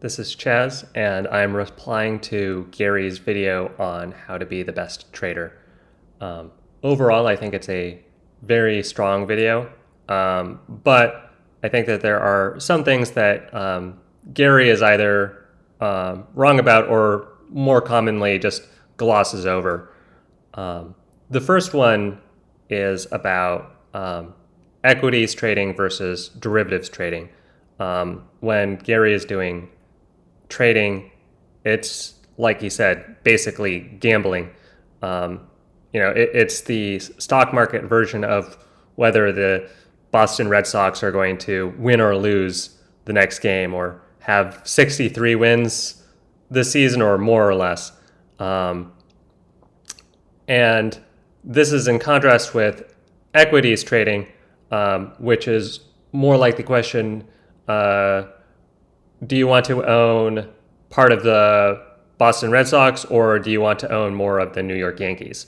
This is Chaz, and I'm replying to Gary's video on how to be the best trader. Overall, I think it's a very strong video, but I think that there are some things that Gary is either wrong about or more commonly just glosses over. The first one is about equities trading versus derivatives trading. When Gary is doing trading, it's like he said, basically gambling. It's the stock market version of whether the Boston Red Sox are going to win or lose the next game, or have 63 wins this season, or more or less. And this is in contrast with equities trading, which is more like the question, do you want to own part of the Boston Red Sox, or do you want to own more of the New York Yankees?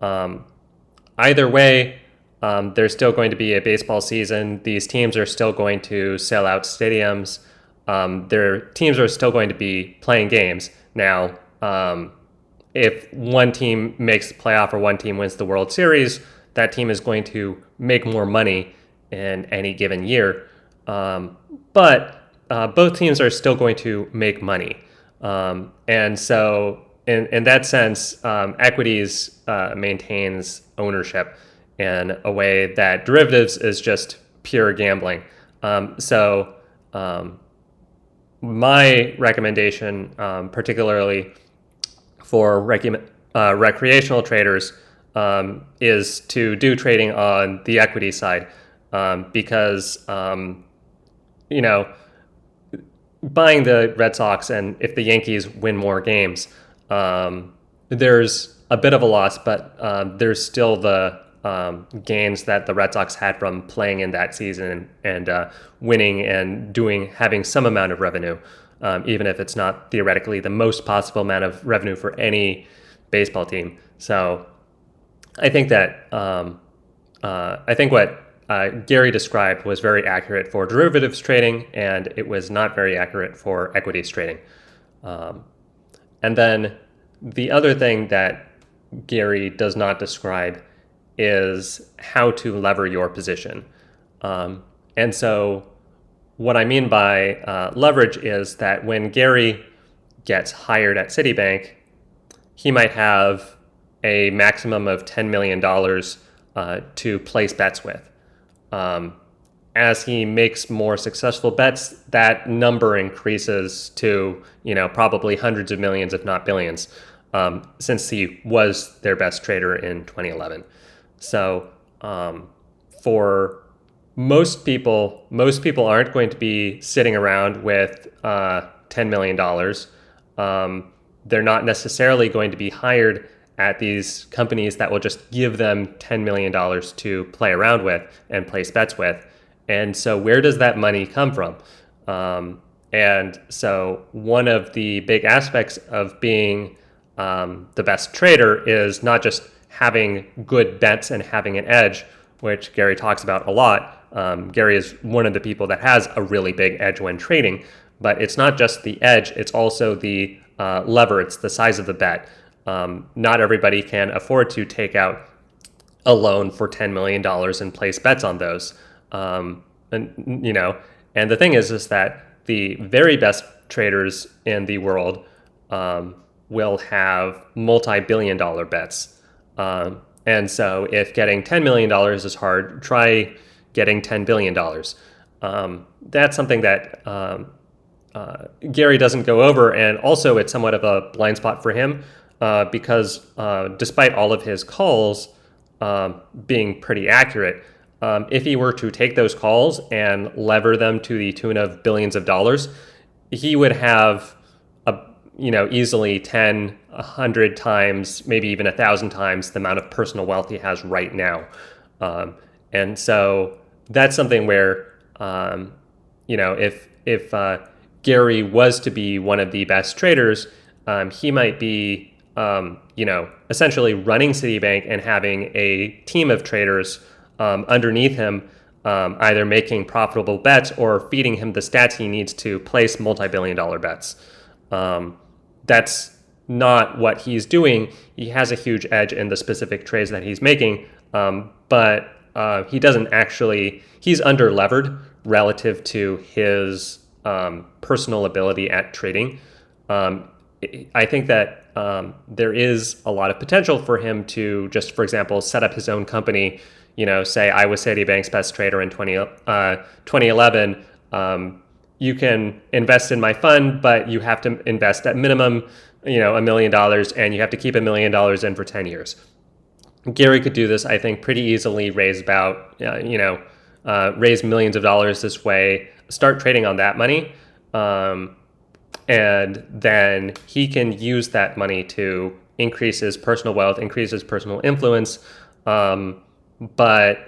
Either way, there's still going to be a baseball season. These teams are still going to sell out stadiums. Their teams are still going to be playing games. Now, if one team makes the playoff or one team wins the World Series, that team is going to make more money in any given year. But both teams are still going to make money. And so in that sense, equities maintains ownership in a way that derivatives is just pure gambling. My recommendation, particularly for recreational traders, is to do trading on the equity side, because buying the Red Sox, and if the Yankees win more games, there's a bit of a loss, but there's still the gains that the Red Sox had from playing in that season and winning and having some amount of revenue, even if it's not theoretically the most possible amount of revenue for any baseball team. So I think that what Gary described was very accurate for derivatives trading, and it was not very accurate for equities trading. And then the other thing that Gary does not describe is how to lever your position. And so what I mean by leverage is that when Gary gets hired at Citibank, he might have a maximum of $10 million to place bets with. As he makes more successful bets, that number increases to, probably hundreds of millions, if not billions, since he was their best trader in 2011. So for most people aren't going to be sitting around with $10 million. They're not necessarily going to be hired at these companies that will just give them $10 million to play around with and place bets with. And so where does that money come from? And so one of the big aspects of being the best trader is not just having good bets and having an edge, which Gary talks about a lot. Gary is one of the people that has a really big edge when trading, but it's not just the edge, it's also the lever, it's the size of the bet. Not everybody can afford to take out a loan for $10 million and place bets on those. And the thing is that the very best traders in the world will have multi-billion-dollar bets. And so if getting $10 million is hard, try getting $10 billion. That's something that Gary doesn't go over, and also it's somewhat of a blind spot for him. Because despite all of his calls being pretty accurate, if he were to take those calls and lever them to the tune of billions of dollars, he would have easily 10, 100 times, maybe even 1,000 times the amount of personal wealth he has right now. And so that's something where if Gary was to be one of the best traders, he might be essentially running Citibank and having a team of traders underneath him either making profitable bets or feeding him the stats he needs to place multi-billion-dollar bets. That's not what he's doing. He has a huge edge in the specific trades that he's making, but he doesn't actually, he's under-levered relative to his personal ability at trading. I think that there is a lot of potential for him to just, for example, set up his own company, say I was Citibank's best trader in 2011. You can invest in my fund, but you have to invest at minimum, $1 million, and you have to keep $1 million in for 10 years. Gary could do this, I think, pretty easily, raise millions of dollars this way, start trading on that money, and then he can use that money to increase his personal wealth, increase his personal influence. But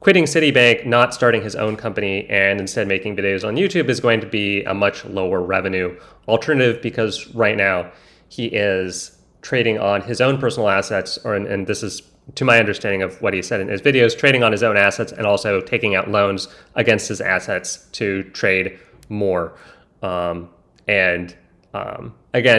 quitting Citibank, not starting his own company, and instead making videos on YouTube is going to be a much lower revenue alternative, because right now he is trading on his own personal assets, and this is, to my understanding of what he said in his videos, trading on his own assets and also taking out loans against his assets to trade more. Again,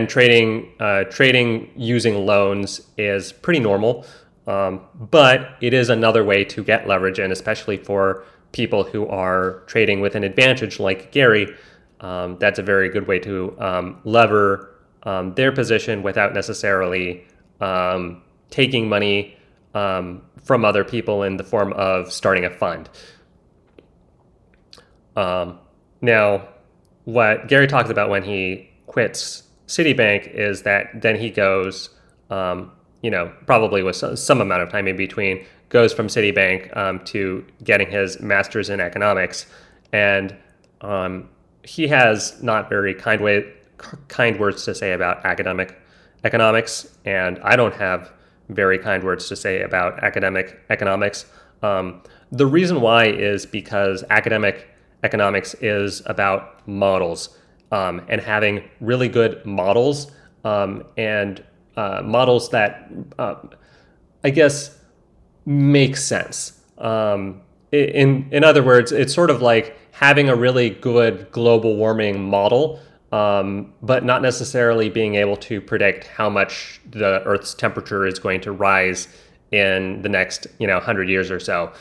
trading using loans is pretty normal, but it is another way to get leverage, and especially for people who are trading with an advantage like Gary, that's a very good way to lever their position without necessarily taking money from other people in the form of starting a fund. Now, what Gary talks about when he quits Citibank is that then he goes, probably with some amount of time in between, goes from Citibank to getting his master's in economics. And he has not very kind words to say about academic economics, and I don't have very kind words to say about academic economics. The reason why is because academic economics is about models, and having really good models, and models that I guess make sense. In other words, it's sort of like having a really good global warming model, but not necessarily being able to predict how much the Earth's temperature is going to rise in the next 100 years or so.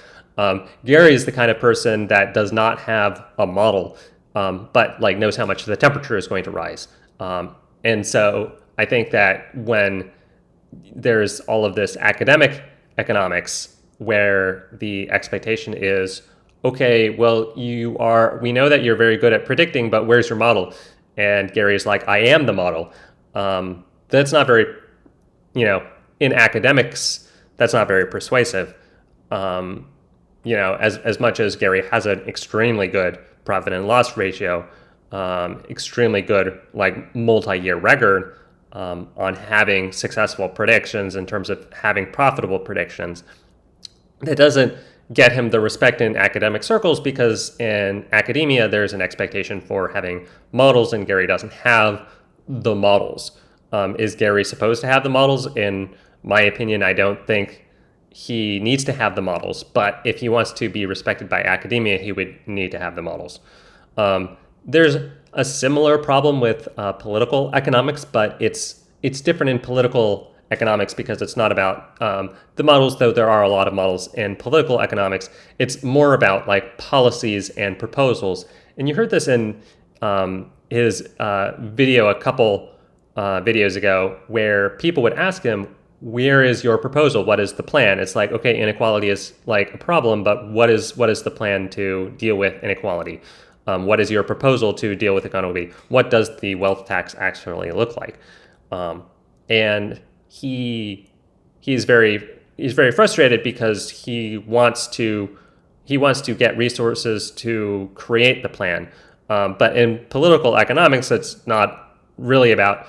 Gary is the kind of person that does not have a model, but knows how much the temperature is going to rise. And so I think that when there's all of this academic economics where the expectation is, okay, well, we know that you're very good at predicting, but where's your model? And Gary's like, I am the model. That's not very, in academics, that's not very persuasive. As much as Gary has an extremely good profit and loss ratio, extremely good multi-year record on having successful predictions in terms of having profitable predictions, that doesn't get him the respect in academic circles, because in academia there's an expectation for having models, and Gary doesn't have the models. Is Gary supposed to have the models? In my opinion, I don't think he needs to have the models, but if he wants to be respected by academia, he would need to have the models. There's a similar problem with political economics, but it's different in political economics because it's not about the models, though there are a lot of models in political economics. It's more about policies and proposals. And you heard this in his video a couple videos ago, where people would ask him, where is your proposal? What is the plan? It's like, okay, inequality is a problem, but what is the plan to deal with inequality? What is your proposal to deal with economy? What does the wealth tax actually look like? And he's very frustrated because he wants to get resources to create the plan. But in political economics, it's not really about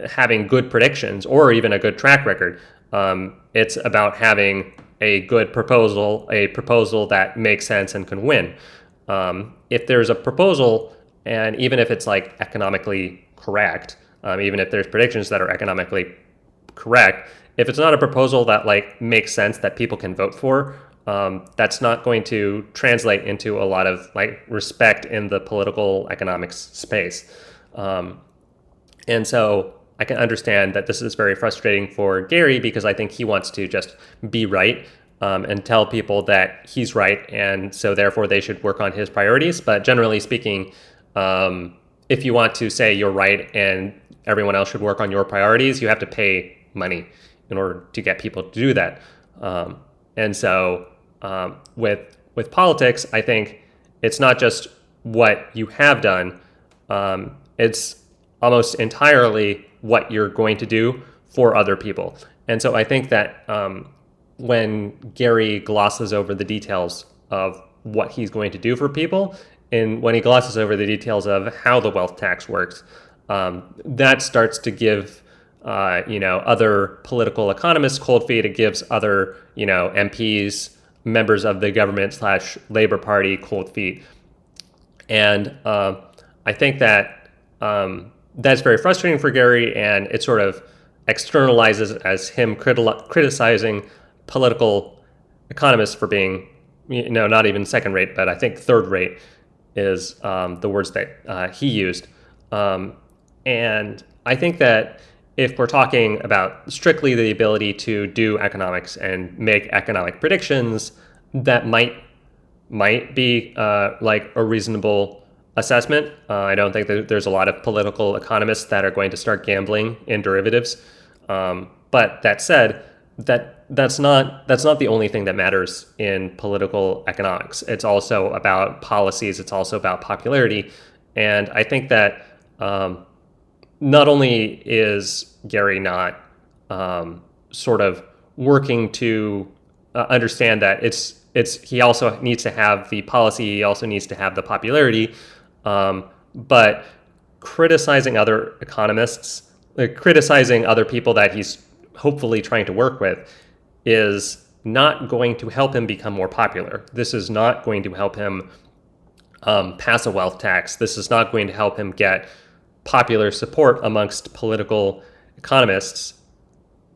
having good predictions or even a good track record. It's about having a good proposal, a proposal that makes sense and can win. If there's a proposal, and even if it's economically correct, even if there's predictions that are economically correct, if it's not a proposal that makes sense that people can vote for, that's not going to translate into a lot of like respect in the political economics space. And so I can understand that this is very frustrating for Gary because I think he wants to just be right, and tell people that he's right, and so therefore they should work on his priorities. But generally speaking, if you want to say you're right and everyone else should work on your priorities, you have to pay money in order to get people to do that. And so with politics, I think it's not just what you have done; it's almost entirely what you're going to do for other people. And so I think that when Gary glosses over the details of what he's going to do for people, and when he glosses over the details of how the wealth tax works, that starts to give other political economists cold feet. It gives other MPs, members of the government / Labor Party cold feet. And I think that that's very frustrating for Gary, and it sort of externalizes as him criticizing political economists for being, not even second rate, but I think third rate is the words that he used. And I think that if we're talking about strictly the ability to do economics and make economic predictions, that might be like a reasonable assessment. I don't think that there's a lot of political economists that are going to start gambling in derivatives. But that said, that's not the only thing that matters in political economics. It's also about policies. It's also about popularity. And I think that not only is Gary not sort of working to understand that he also needs to have the policy. He also needs to have the popularity. But criticizing other economists, criticizing other people that he's hopefully trying to work with, is not going to help him become more popular. This is not going to help him pass a wealth tax. This is not going to help him get popular support amongst political economists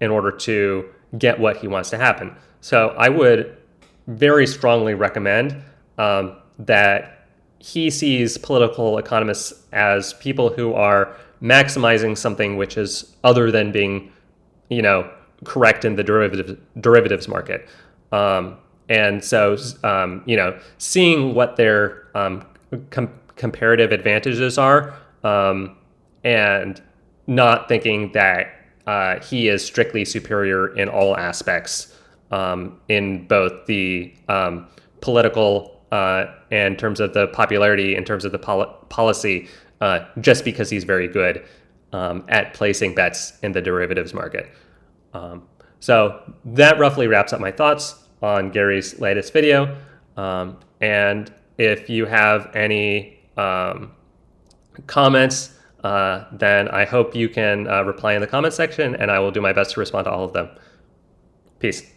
in order to get what he wants to happen. So I would very strongly recommend that he sees political economists as people who are maximizing something which is other than being, correct in the derivatives market. And so, seeing what their comparative advantages are, and not thinking that he is strictly superior in all aspects, in both the political in terms of the popularity, in terms of the policy, just because he's very good at placing bets in the derivatives market. So that roughly wraps up my thoughts on Gary's latest video. And if you have any comments, then I hope you can reply in the comment section, and I will do my best to respond to all of them. Peace.